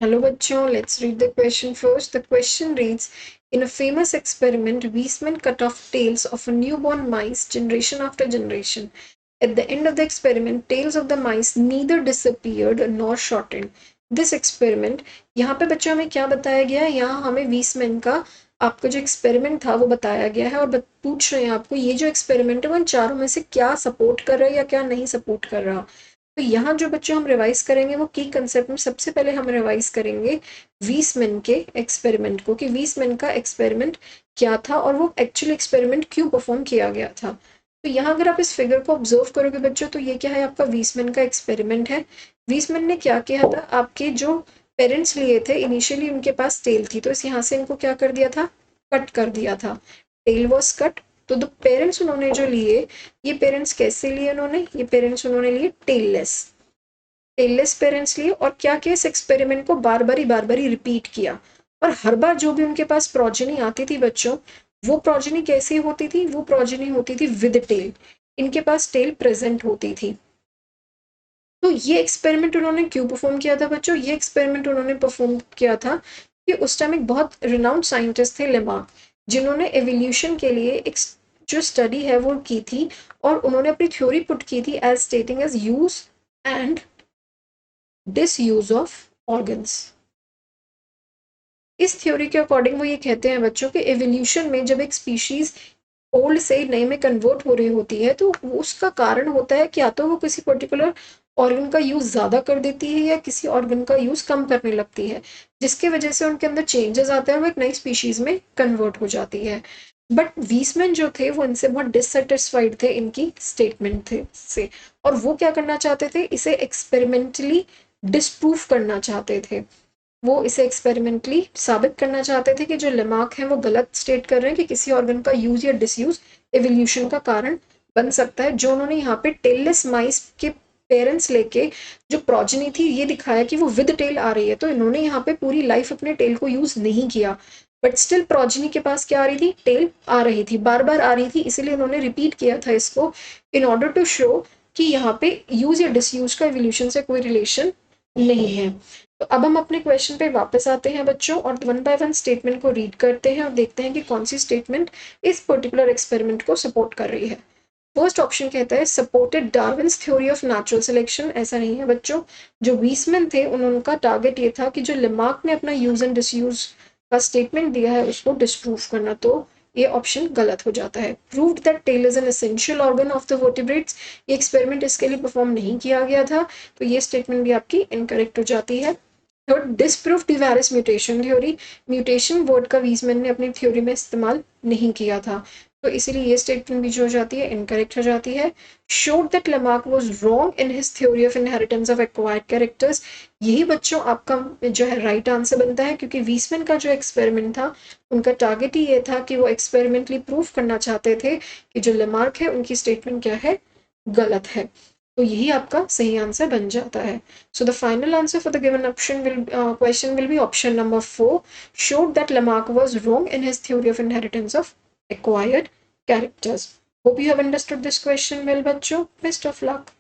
Hello bachcho, let's read the question first. The question reads, in a famous experiment, Weismann cut off tails of a newborn mice generation after generation. At the end of the experiment, tails of the mice neither disappeared nor shortened. This experiment, यहाँ पे बच्चों हमें क्या बताया गया है? यहाँ हमें वीसमैन का आपका जो एक्सपेरिमेंट था वो बताया गया है और पूछ रहे हैं आपको ये जो एक्सपेरिमेंट है वो इन चारों में से क्या सपोर्ट कर रहा है या क्या नहीं सपोर्ट कर रहा। तो यहाँ जो बच्चों हम रिवाइज करेंगे वो की कंसेप्ट में सबसे पहले हम रिवाइज करेंगे वीसमैन के एक्सपेरिमेंट को कि वीसमैन का एक्सपेरिमेंट क्या था और वो एक्चुअल एक्सपेरिमेंट क्यों परफॉर्म किया गया था। तो यहाँ अगर आप इस फिगर को ऑब्जर्व करोगे बच्चों तो ये क्या है, आपका वीसमैन का एक्सपेरिमेंट है। वीसमैन ने क्या किया था, आपके जो पेरेंट्स लिए थे इनिशियली उनके पास टेल थी तो इस यहाँ से इनको क्या कर दिया था, कट कर दिया था। Tail was cut. तो द पेरेंट्स उन्होंने जो लिए, ये पेरेंट्स कैसे लिए उन्होंने, ये पेरेंट्स उन्होंने लिए टेललेस पेरेंट्स लिए और क्या किया, इस एक्सपेरिमेंट को बार बारी रिपीट किया। और हर बार जो भी उनके पास प्रोजेनी आती थी बच्चों, वो प्रोजेनी कैसी होती थी, वो प्रोजेनी होती थी विद टेल, इनके पास टेल प्रेजेंट होती थी। तो ये एक्सपेरिमेंट उन्होंने क्यों परफॉर्म किया था बच्चों, ये एक्सपेरिमेंट उन्होंने परफॉर्म किया था कि उस टाइम एक बहुत रिनाउंड साइंटिस्ट थे लेमार्क, जिन्होंने एवोल्यूशन के लिए एक जो स्टडी है वो की थी और उन्होंने अपनी थ्योरी पुट की थी as stating as use and disuse of organs. इस थ्योरी के अकॉर्डिंग वो ये कहते हैं बच्चों के एवोल्यूशन में जब एक स्पीशीज ओल्ड से नए में कन्वर्ट हो रही होती है तो उसका कारण होता है कि या तो वो किसी पर्टिकुलर ऑर्गन का यूज ज्यादा कर देती है या किसी ऑर्गन का यूज कम करने लगती है, जिसकी वजह से उनके अंदर चेंजेस आते हैं और वो एक नई स्पीशीज में कन्वर्ट हो जाती है। बट वीसमैन जो थे वो इनसे बहुत डिससेटिस्फाइड थे इनकी स्टेटमेंट थे से, और वो क्या करना चाहते थे, इसे एक्सपेरिमेंटली डिस्प्रूव करना चाहते थे। वो इसे एक्सपेरिमेंटली साबित करना चाहते थे कि जो लेमार्क हैं वो गलत स्टेट कर रहे हैं कि किसी ऑर्गन का यूज या डिसयूज एवोल्यूशन का कारण बन सकता है। जो उन्होंने यहाँ पे टेललेस माइस के पेरेंट्स लेके जो प्रोजेनी थी ये दिखाया कि वो विद टेल आ रही है, तो इन्होंने यहाँ पे पूरी लाइफ अपने टेल को यूज नहीं किया, बट स्टिल प्रोजेनी के पास क्या आ रही थी, टेल आ रही थी, बार बार आ रही थी, इसीलिए उन्होंने रिपीट किया था इसको इन ऑर्डर टू शो कि यहाँ पे यूज या डिसयूज का एवोल्यूशन से कोई रिलेशन नहीं है। तो अब हम अपने क्वेश्चन पे वापस आते हैं बच्चों और वन बाय वन स्टेटमेंट को रीड करते हैं और देखते हैं कि कौन सी स्टेटमेंट इस पर्टिकुलर एक्सपेरिमेंट को सपोर्ट कर रही है। फर्स्ट ऑप्शन कहता है supported Darwin's theory of natural selection. ऐसा नहीं है बच्चों, जो वीसमैन थे उनका टारगेट ये था कि जो लेमार्क ने अपना यूज एंड डिसयूज का स्टेटमेंट दिया है उसको डिस्प्रूव करना, तो ये ऑप्शन गलत हो जाता है। Proved that tail is an essential organ of the vertebrates, ये एक्सपेरिमेंट इसके लिए परफॉर्म नहीं किया गया था, तो ये स्टेटमेंट भी आपकी इनकरेक्ट हो जाती है। Third, disprove de Vries mutation theory, mutation word का वीजमैन ने अपनी थ्योरी में इस्तेमाल नहीं किया था, तो इसीलिए ये स्टेटमेंट भी जो हो जाती है इनकरेक्ट हो जाती है। Showed that Lamarck was wrong in his theory of inheritance of acquired characters, यही बच्चों आपका जो है राइट आंसर बनता है, क्योंकि वीसमैन का जो एक्सपेरिमेंट था उनका टारगेट ही ये था कि वो एक्सपेरिमेंटली प्रूव करना चाहते थे कि जो लेमार्क है उनकी स्टेटमेंट क्या है, गलत है, तो यही आपका सही आंसर बन जाता है। So the final answer for the given option will question will be option number 4. Showed that Lamarck was wrong in his theory of inheritance of acquired characters. Hope you have understood this question well, बच्चों. Best of luck.